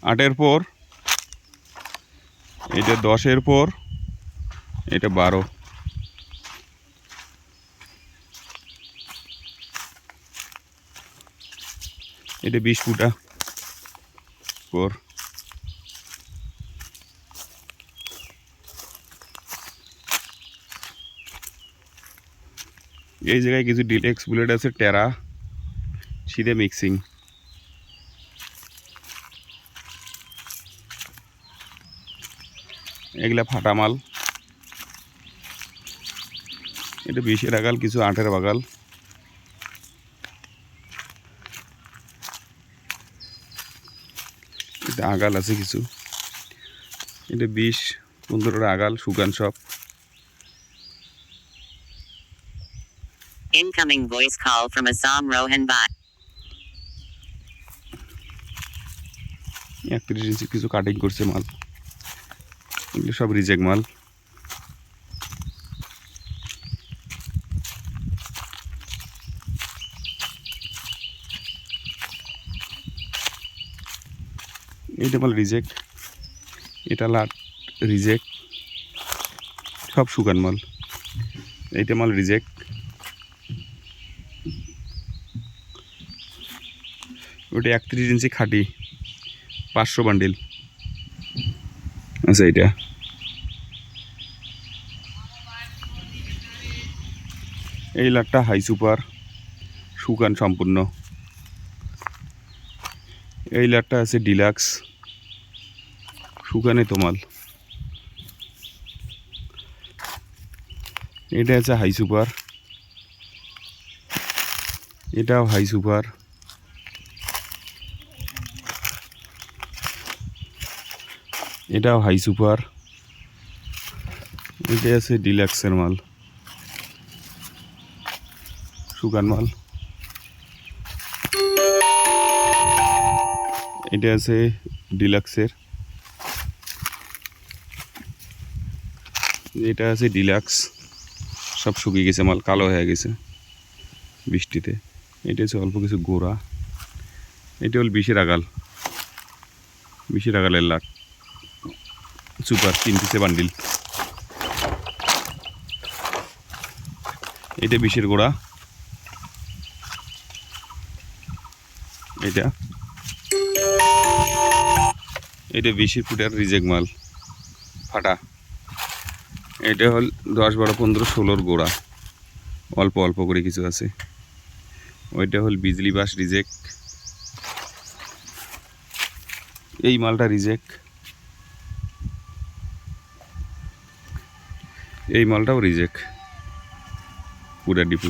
8-এর পর, এটা 10-এর পর, এটা 12, এটা 20 ফুটা পর। এই জায়গায় কিছু ডিলেক্স বুলেট আছে, টেরা সিধে মিক্সিং। এগুলা ফাটা মাল। এটা 20-এর আগাল, কিছু 8-এর বাগাল। এটা আগাল আছে কিছু, এটা 20-15-এর আগাল, শুকান সব। Incoming voice call from Assam Rohan Bhat. 31 ইঞ্চি কিছু কাটিং করছে মাল, এগুলো সব রিজেক্ট মাল। এইটা মাল রিজেক্ট, এটা লাট রিজেক্ট, সব শুকান মাল। এইটা মাল রিজেক্ট। ওটা 31 ইঞ্চি খাটি, 500 বান্ডিল। আচ্ছা, এটা এই লাটটা হাই সুপার, শুকান সম্পূর্ণ। এই লাটটা আছে ডিলাক্স, শুকানে তো মাল। এটা আছে হাই সুপার, এটাও হাই সুপার। এটাও হাই সুপার। এটা আছে ডিলাক্সের মাল, শুকান মাল। এটা আছে ডিলাক্সের, এটা আছে ডিলাক্স, সব শুকিয়ে গেছে মাল, কালো হয়ে গেছে বৃষ্টিতে। এটা হচ্ছে অল্প কিছু গোড়া। এটা হল 20-এর আগাল, 20-এর আগালের লাট সুপার, 3 পিসে বান্ডিল। এটা 20-এর গোড়া। এটা 20 ফুটের রিজেক্ট মাল, ফাটা। এটা হল 10, 12, 15, 16-র গোড়া, অল্প অল্প করে কিছু আছে। ওইটা হল বিজলি বাস রিজেক্ট। এই মালটা রিজেক্ট, এই মালটাও রিজেক্ট, পুরা ডিপু।